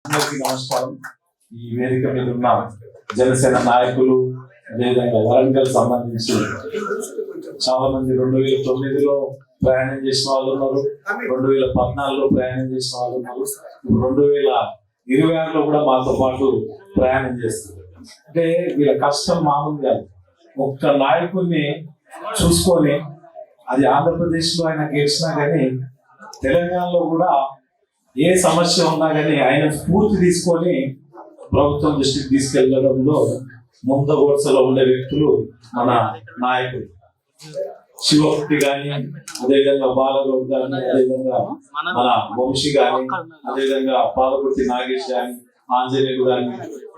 అందరికీ నమస్కారం. ఈ వేదిక మీద ఉన్న జనసేన నాయకులు, అదేవిధంగా వరంగల్ సంబంధించి చాలా మంది 2009లో ప్రయాణం చేసిన వాళ్ళు ఉన్నారు, 2014లో ప్రయాణం చేసిన వాళ్ళు ఉన్నారు, 2026లో కూడా మాతో పాటు ప్రయాణం చేస్తారు. అంటే వీళ్ళ కష్టం మామూలు కాదు. ఒక్క నాయకుడిని చూసుకొని అది ఆంధ్రప్రదేశ్లో ఆయన గెలిచినా కానీ తెలంగాణలో కూడా ఏ సమస్య ఉన్నా కానీ ఆయన స్ఫూర్తి తీసుకొని ప్రభుత్వం దృష్టికి తీసుకెళ్లడంలో ముందు వరుసలో ఉండే వ్యక్తులు మన నాయకులు. శివభక్తి కానీ, అదేవిధంగా బాలగౌడ్ కానీ, అదేవిధంగా మన వంశీ కానీ, అదేవిధంగా పాలకుర్తి నాగేష్ కానీ, ఆంజనేయులు కానీ,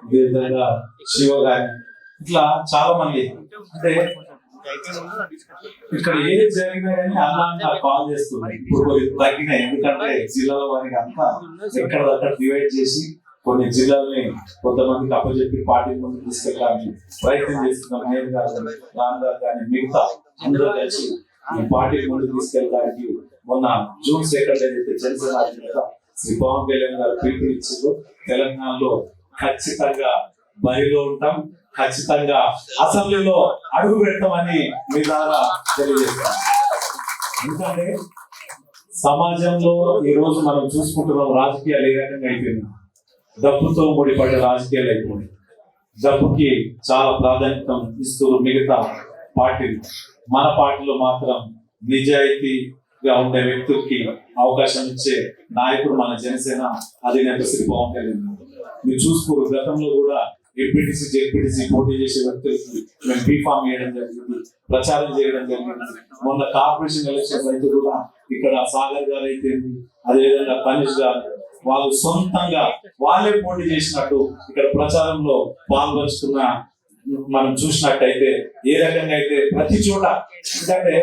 అదేవిధంగా శివ కానీ, ఇట్లా చాలా మంది. అంటే ఇక్కడ ఏది జరిగినా కానీ అన్న కాల్ చేస్తుంది. ఇప్పుడు తగ్గినాయి, ఎందుకంటే జిల్లాల వారికి అంతా ఎక్కడ అక్కడ డివైడ్ చేసి కొన్ని జిల్లాలని కొంతమందికి అప్పచెప్పి పార్టీ ముందు తీసుకెళ్ళడానికి ప్రయత్నం చేస్తున్నాం. నేను కానీ రామ్ గారు కానీ మిగతా అందరూ కలిసి ఈ పార్టీ ముందు తీసుకెళ్ళడానికి మొన్న జూన్ 2 ఏదైతే జనసేన అధినేత శ్రీ పవన్ కళ్యాణ్ గారు పిలుపునిచ్చిందో తెలంగాణలో ఖచ్చితంగా బరిలో ఉంటాం, ఖచ్చితంగా అసెంబ్లీలో అడుగు పెడతామని మీ ద్వారా తెలియజేస్తాం. ఎందుకంటే సమాజంలో ఈ రోజు మనం చూసుకుంటున్నాం, రాజకీయాలు ఏ రకంగా అయిపోయింది. డబ్బుతో ముడిపడే రాజకీయాలు అయిపోయింది. డబ్బుకి చాలా ప్రాధాన్యత ఇస్తూ మిగతా పార్టీలు, మన పార్టీలో మాత్రం నిజాయితీగా ఉండే వ్యక్తులకి అవకాశం ఇచ్చే నాయకుడు మన జనసేన అధినేత శ్రీ పవన్ కళ్యాణ్. మీరు చూసుకోరు, గతంలో కూడా ఎంపీటీసీ జెడ్పీటీసీ పోటీ చేసే వ్యక్తులకి మేము బీఫామ్ చేయడం జరిగింది, ప్రచారం చేయడం జరిగింది. మొన్న కార్పొరేషన్ ఎలక్షన్ అయితే కూడా ఇక్కడ సాగర్ గారు అయితే, అదేవిధంగా తనిష్ గారు, వాళ్ళు సొంతంగా వాళ్ళే పోటీ చేసినట్టు ఇక్కడ ప్రచారంలో పాల్గొస్తున్న మనం చూసినట్టయితే ఏ రకంగా అయితే ప్రతి చోట. ఎందుకంటే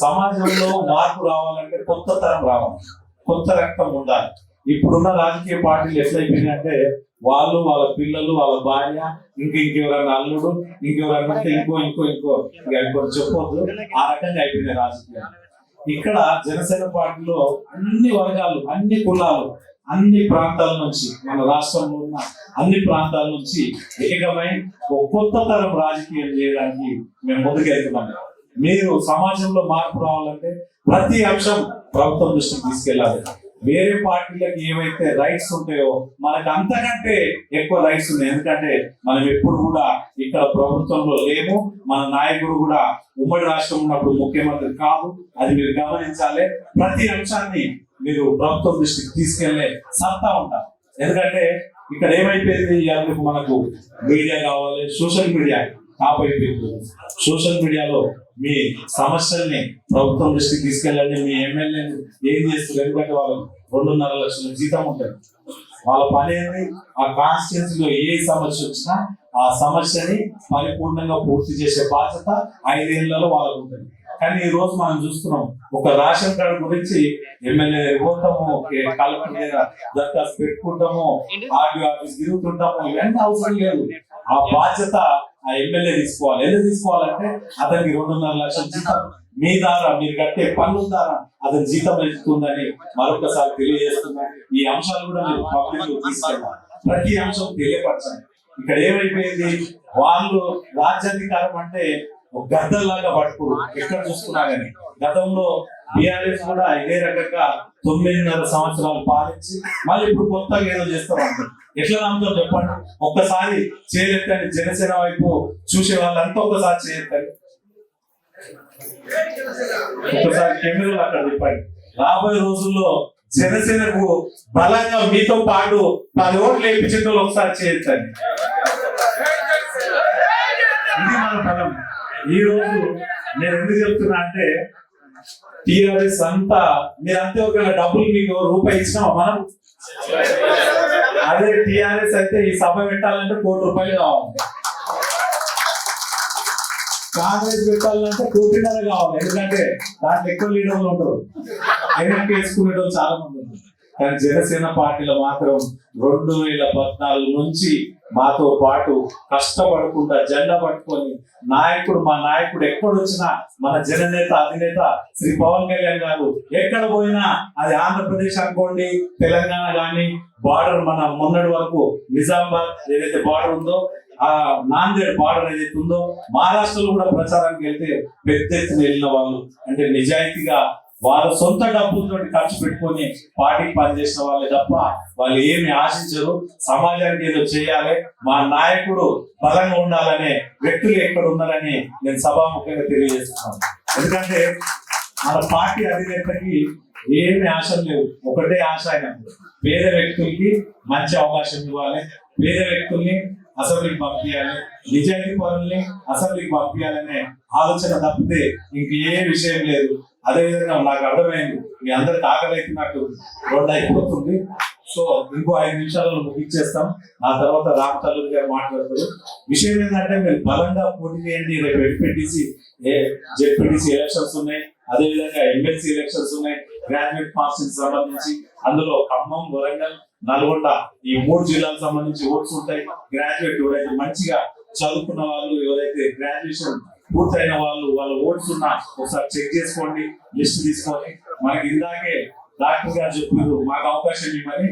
సమాజంలో మార్పు రావాలంటే కొత్త తరం రావాలి, కొత్త రక్తం ఉండాలి. ఇప్పుడున్న రాజకీయ పార్టీలు ఎట్లయిపోయినాయంటే వాళ్ళు, వాళ్ళ పిల్లలు, వాళ్ళ భార్య, ఇంకెవరన్నా అల్లుడు, ఇంకెవరన్నా ఇంకో చెప్పొద్దు, ఆ రకంగా అయిపోయినాయి రాజకీయాలు. ఇక్కడ జనసేన పార్టీలో అన్ని వర్గాలు, అన్ని కులాలు, అన్ని ప్రాంతాల నుంచి, మన రాష్ట్రంలో ఉన్న అన్ని ప్రాంతాల నుంచి ఏకమై ఒక కొత్త తరం రాజకీయం చేయడానికి మేము ముందుకెళ్తున్నాం. మీరు సమాజంలో మార్పు రావాలంటే ప్రతి అంశం ప్రభుత్వం దృష్టికి తీసుకెళ్ళాలి. వేరే పార్టీలకు ఏవైతే రైట్స్ ఉంటాయో మనకు అంతకంటే ఎక్కువ రైట్స్ ఉన్నాయి. ఎందుకంటే మనం ఎప్పుడు కూడా ఇక్కడ ప్రభుత్వంలో లేము, మన నాయకుడు కూడా ఉమ్మడి రాష్ట్రం ఉన్నప్పుడు ముఖ్యమంత్రి కాదు. అది మీరు గమనించాలి. ప్రతి అంశాన్ని మీరు ప్రభుత్వం దృష్టికి తీసుకెళ్లే సత్తా ఉంటారు. ఎందుకంటే ఇక్కడ ఏమైపోయింది, మనకు మీడియా కావాలి, సోషల్ మీడియా టాప్ అయిపోయింది. సోషల్ మీడియాలో మీ సమస్యల్ని ప్రభుత్వం దృష్టికి తీసుకెళ్ళండి. మీ ఎమ్మెల్యే ఏం చేస్తారు? ఎందుకంటే వాళ్ళు 2.5 లక్షల జీతం ఉంటుంది. వాళ్ళ పని ఏంటి? ఆ కాన్స్టిట్యున్సీలో ఏ సమస్య వచ్చినా ఆ సమస్యని పరిపూర్ణంగా పూర్తి చేసే బాధ్యత 5 ఏళ్లలో వాళ్ళకు ఉంటుంది. కానీ ఈ రోజు మనం చూస్తున్నాం, ఒక రేషన్ కార్డు గురించి ఎమ్మెల్యే పోతాము, కలెక్టర్ దగ్గర దరఖాస్తు పెట్టుకుంటాము, ఆర్డీఓ ఆఫీస్ తిరుగుతుంటాము. ఇవన్నీ అవసరం లేదు. ఆ బాధ్యత ఆ ఎమ్మెల్యే తీసుకోవాలి. ఎందుకు తీసుకోవాలంటే అతనికి 2.5 లక్షల జీతం మీ ద్వారా, మీరు కట్టే పన్నుల ద్వారా అతని జీతం పెరుగుతుందని మరొకసారి తెలియజేస్తున్నా. ఈ అంశాలు కూడా మీరు పబ్లిక్ తీసుకెళ్ళాలి, ప్రతి అంశం తెలియపరచండి. ఇక్కడ ఏమైపోయింది, వాళ్ళు రాజ్యాధికారం అంటే ఒక గద్దల్లాగా పట్టుకోరు. ఎక్కడ చూసుకున్నా కానీ గతంలో బీఆర్ఎస్ కూడా ఇదే రకంగా 9.5 సంవత్సరాలు పాలించి మళ్ళీ ఇప్పుడు కొత్తగా ఏదో చేస్తామంటారు. ఎట్లా నమ్ముతారు చెప్పండి? ఒక్కసారి చేయలేదని జనసేన వైపు చూసే వాళ్ళంతా ఒక్కసారి చేయలేదని, ఒక్కసారి కెమెరాలు అక్కడ చెప్పండి. రాబోయే రోజుల్లో జనసేనకు బలంగా మీతో పాటు 10 ఓట్లు వేయించిన వాళ్ళు ఒకసారి చేయొచ్చండి. ఇది మన బలం. ఈ రోజు నేను ఎందుకు చెప్తున్నా అంటే, టిఆర్ఎస్ అంతా మీరంతే ఒక డబ్బులు మీకు రూపాయి ఇచ్చినాం మనం. అదే టిఆర్ఎస్ అయితే ఈ సభ పెట్టాలంటే ₹1 కోటి కావాలి, కాంగ్రెస్ పెట్టాలంటే ₹1.5 కోటి కావాలి. ఎందుకంటే దాంట్లో ఎక్కువ లీడర్లు ఉంటారు, వెనక్కి వేసుకునే చాలా మంది ఉంటారు. కానీ జనసేన పార్టీలో మాత్రం 2014 నుంచి మాతో పాటు కష్టపడకుండా జెండా పట్టుకొని మా నాయకుడు ఎక్కడొచ్చినా మన జననేత అధినేత శ్రీ పవన్ కళ్యాణ్ గారు ఎక్కడ పోయినా అది ఆంధ్రప్రదేశ్ అనుకోండి, తెలంగాణ కానీ, బార్డర్ మన మొన్నటి వరకు నిజామాబాద్ ఏదైతే బార్డర్ ఉందో, ఆ నాందేడ్ బార్డర్ ఏదైతే ఉందో, మహారాష్ట్రలో కూడా ప్రచారానికి వెళ్తే పెద్ద ఎత్తున వెళ్ళిన వాళ్ళు, అంటే నిజాయితీగా వాళ్ళ సొంత డబ్బులతో ఖర్చు పెట్టుకొని పార్టీకి పనిచేసిన వాళ్ళే తప్ప వాళ్ళు ఏమి ఆశించరు. సమాజానికి ఏదో చేయాలి, మా నాయకుడు బలంగా ఉండాలనే వ్యక్తులు ఎక్కడ ఉన్నారని నేను సభాముఖంగా తెలియజేస్తున్నాను. ఎందుకంటే మన పార్టీ అధినేతకి ఏమి ఆశలు లేవు, ఒకటే ఆశ ఆయన పేద వ్యక్తులకి మంచి అవకాశం ఇవ్వాలి, పేద వ్యక్తుల్ని అసెంబ్లీకి పంపించాలి, నిజాయితీ పనుల్ని అసెంబ్లీకి పంపించాలనే ఆలోచన తప్పితే ఇంక ఏ విషయం లేదు. అదేవిధంగా నాకు అర్థమైంది, మీ అందరికి ఆకలి అవుతున్నట్టు 2 అయిపోతుంది. సో ఇంకో 5 నిమిషాలలో ముగించేస్తాం. ఆ తర్వాత రామ్ తల్లూరి గారు మాట్లాడతారు. విషయం ఏంటంటే మీరు బలంగా పోటీ చేయండి. రేపు జెడ్పీటీసీ ఎలక్షన్స్ ఉన్నాయి, అదేవిధంగా ఎమ్మెల్సీ ఎలక్షన్స్ ఉన్నాయి, గ్రాడ్యుయేట్ కాన్స్టిట్యూన్సీ సంబంధించి అందులో ఖమ్మం, వరంగల్, నల్గొండ ఈ 3 జిల్లాలకు సంబంధించి ఓట్స్ ఉంటాయి. గ్రాడ్యుయేట్ ఎవరైతే మంచిగా చదువుకున్న వాళ్ళు, ఎవరైతే గ్రాడ్యుయేషన్ పూర్తయిన వాళ్ళు, వాళ్ళ ఓట్స్ ఉన్నా ఒకసారి చెక్ చేసుకోండి, లిస్ట్ తీసుకొని. మనకి ఇందాకే డాక్టర్ గారు చెప్పారు మాకు అవకాశం ఇవ్వమని.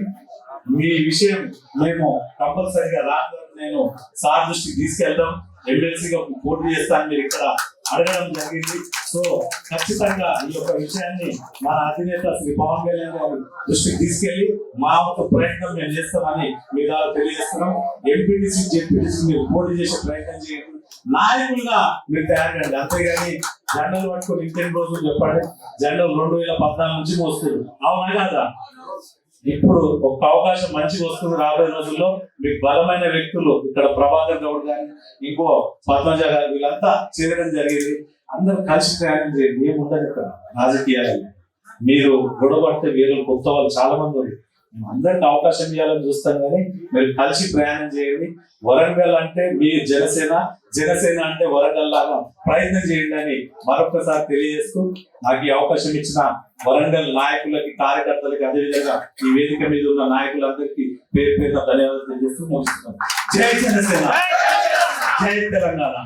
మీ విషయం మేము కంపల్సరీగా నేను సార్ దృష్టికి తీసుకెళ్దాం. ఎమ్మెల్సీగా పోటీ చేస్తాను మీరు ఇక్కడ అడగడం జరిగింది. సో ఖచ్చితంగా ఈ యొక్క విషయాన్ని మన అధినేత శ్రీ పవన్ కళ్యాణ్ గారి దృష్టికి తీసుకెళ్లి మా యొక్క ప్రయత్నం మేము చేస్తామని మీ ద్వారా తెలియజేస్తున్నాం. ఎంపీటీసీ, జెడ్పీటీసీ మీరు పోటీ చేసే ప్రయత్నం చేయండి, నాయకులుగా మీరు తయారు కండి. అంతేగాని జెండలు పట్టుకొని ఇంకెన్ని రోజులు చెప్పండి. జెండలు 2014 నుంచి వస్తుంది, అవునా కాదా? ఇప్పుడు ఒక అవకాశం మంచిగా వస్తుంది రాబోయే రోజుల్లో. మీకు బలమైన వ్యక్తులు ఇక్కడ ప్రభాకర్ గౌడ్ గాని, ఇంకో పద్మజ గారు, వీళ్ళంతా చేరడం జరిగింది. అందరూ కలిసి ప్రయాణం చేయండి. ఏముండదు ఇక్కడ రాజకీయాలు. మీరు గొడవపడితే వేరే కొత్త వాళ్ళు చాలా మంది ఉన్నారు. అందరికి అవకాశం ఇవ్వాలని చూస్తాం, కానీ మీరు కలిసి ప్రయాణం చేయండి. వరంగల్ అంటే మీ జనసేన, జనసేన అంటే వరంగల్ లాగా ప్రయత్నం చేయండి అని మరొకసారి తెలియజేస్తూ, నాకు ఈ అవకాశం ఇచ్చిన వరంగల్ నాయకులకి, కార్యకర్తలకి, అదేవిధంగా ఈ వేదిక మీద ఉన్న నాయకులందరికీ పేరు పేరున ధన్యవాదాలు తెలియజేస్తూ ముగిస్తున్నాను. జై జనసేన, జై తెలంగాణ.